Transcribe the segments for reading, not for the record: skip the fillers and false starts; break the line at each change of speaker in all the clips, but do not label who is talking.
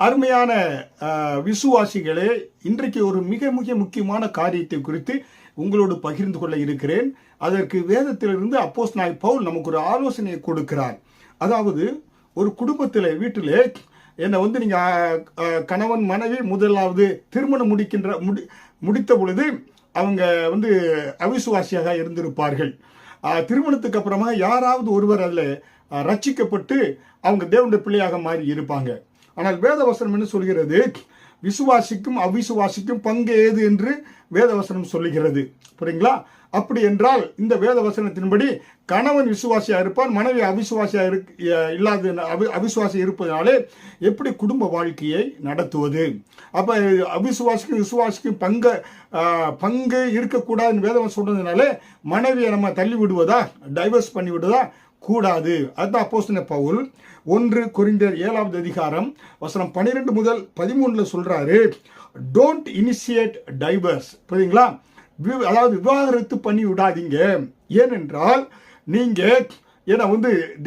அருமையான விசுவாசிகளே, இன்றைக்கு ஒரு மிக மிக முக்கியமான காரியத்தை குறித்து உங்களோடு பகிர்ந்து கொள்ள இருக்கிறேன். அதற்கு வேதத்திலிருந்து அப்போஸ்தலனாகிய பவுல் நமக்கு ஒரு ஆலோசனையை கொடுக்கிறார். அதாவது ஒரு குடும்பத்தில் வீட்டிலே என்னை நீங்க கணவன் மனைவி முதலாவது திருமணம் முடித்த பொழுது அவங்க அவிசுவாசியாக இருந்திருப்பார்கள். திருமணத்துக்கு அப்புறமா யாராவது ஒருவர் அதில் ரட்சிக்கப்பட்டு அவங்க தேவனுடைய பிள்ளையாக மாறி இருப்பாங்க. ஆனால் வேதவசனம் என்ன சொல்கிறது? விசுவாசிக்கும் அவிசுவாசிக்கும் பங்கு ஏது என்று வேதவசனம் சொல்லுகிறது. புரியுங்களா? அப்படி என்றால் இந்த வேதவசனத்தின்படி கணவன் விசுவாசியா இருப்பான், மனைவி அவிசுவாசியா இல்லாத அவிசுவாசி இருப்பதனாலே எப்படி குடும்ப வாழ்க்கையை நடத்துவது? அப்ப அவிசுவாசிக்கும் விசுவாசிக்கும் பங்கு இருக்கக்கூடாதுன்னு வேதவசனம் சொல்றதுனால மனைவியை நம்ம தள்ளி விடுவதா, டைவர்ஸ் பண்ணி விடுவதா? கூடாது. அதுதான் அப்போஸ்தலனாகிய பவுல் 1 கொரிந்தியர் 7வது அதிகாரம் வசனம் 12 முதல் 13 சொல்றாரு, டோன்ட் இனிஷியேட் டைவர்ஸ். புரியுங்களா? அதாவது விவாகரத்து பண்ணி விடாதீங்க. ஏனென்றால் நீங்க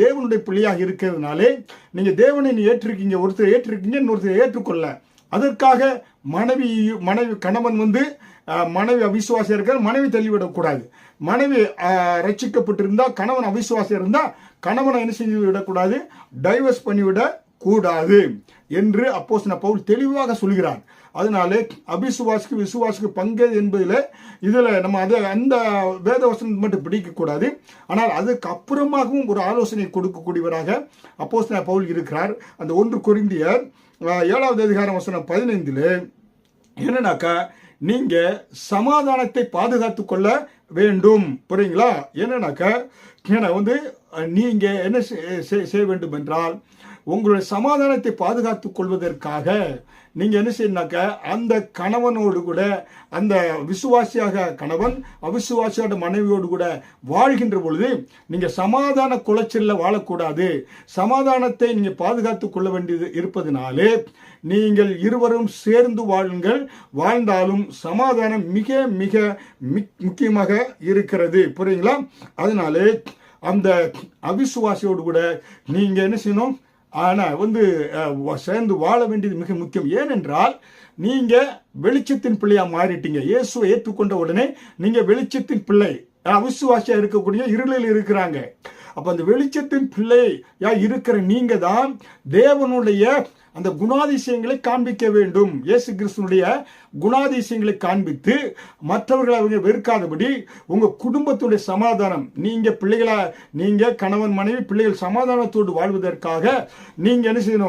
தேவனுடைய பிள்ளையாக இருக்கிறதுனாலே நீங்க தேவனை ஏற்றிருக்கீங்க, ஒருத்தர் ஏற்றிருக்கீங்க, இன்னொருத்தர் ஏற்றுக்கொள்ள. அதற்காக மனைவி கணவன் மனைவி அவிசுவாசியா இருக்கார், மனைவி தள்ளிவிடக்கூடாது. மனைவி ரட்சிக்கப்பட்டிருந்தா கணவன் அவிசுவாசியா இருந்தா கணவனை என்ன செஞ்சு விடக்கூடாது, டைவர்ஸ் பண்ணிவிட கூடாது என்று அப்போஸ்தலனாகிய பவுல் தெளிவாக சொல்கிறார். அதனால அபிசுவாசிக்கு விசுவாசிக்கு பங்கு என்பதில் நம்ம அந்த வேதவசனம் மட்டும் பிடிக்கக்கூடாது. ஆனால் அதுக்கு அப்புறமாகவும் ஒரு ஆலோசனை கொடுக்கக்கூடியவராக அப்போஸ்தலனாகிய பவுல் இருக்கிறார். அந்த 1 கொரிந்தியர் 7வது அதிகாரம் வசனம் 15 என்னன்னாக்கா, நீங்க சமாதானத்தை பாதுகாத்து கொள்ள வேண்டும். புரியுங்களா? என்னன்னாக்கா, நீங்க என்ன செய்ய வேண்டும் என்றால், உங்களுடைய சமாதானத்தை பாதுகாத்துக் கொள்வதற்காக நீங்க என்ன செய்யணும்னாக்க, அந்த கணவனோடு கூட, அந்த விசுவாசியாக கணவன் அவிசுவாசியோட மனைவியோடு கூட வாழ்கின்ற பொழுது நீங்க சமாதான குலைச்சல்ல வாழக்கூடாது. சமாதானத்தை நீங்க பாதுகாத்துக் கொள்ள வேண்டியது இருப்பதனாலே நீங்கள் இருவரும் சேர்ந்து வாழுங்கள். வாழ்ந்தாலும் சமாதானம் மிக மிக முக்கியமாக இருக்கிறது. புரியுங்களா? அதனாலே அந்த அவிசுவாசியோடு கூட நீங்க என்ன செய்யணும், சேர்ந்து வாழ வேண்டியது மிக முக்கியம். ஏனென்றால் நீங்க வெளிச்சத்தின் பிள்ளையா மாறிட்டீங்க. இயேசுவை ஏற்றுக்கொண்ட உடனே நீங்க வெளிச்சத்தின் பிள்ளை. அவிசுவாசியா இருக்கக்கூடிய இருளில் இருக்கிறாங்க. அப்ப அந்த வெளிச்சத்தின் பிள்ளையா இருக்கிற நீங்க தான் தேவனுடைய அந்த குணாதிசயங்களை காண்பிக்க வேண்டும். இயேசு கிறிஸ்துனுடைய குணாதிசயங்களை காண்பித்து மற்றவர்களை அவங்க வெறுக்காதபடி உங்க குடும்பத்துடைய சமாதானம், நீங்க கணவன் மனைவி பிள்ளைகள் சமாதானத்தோடு வாழ்வதற்காக நீங்க என்ன செய்யணும்,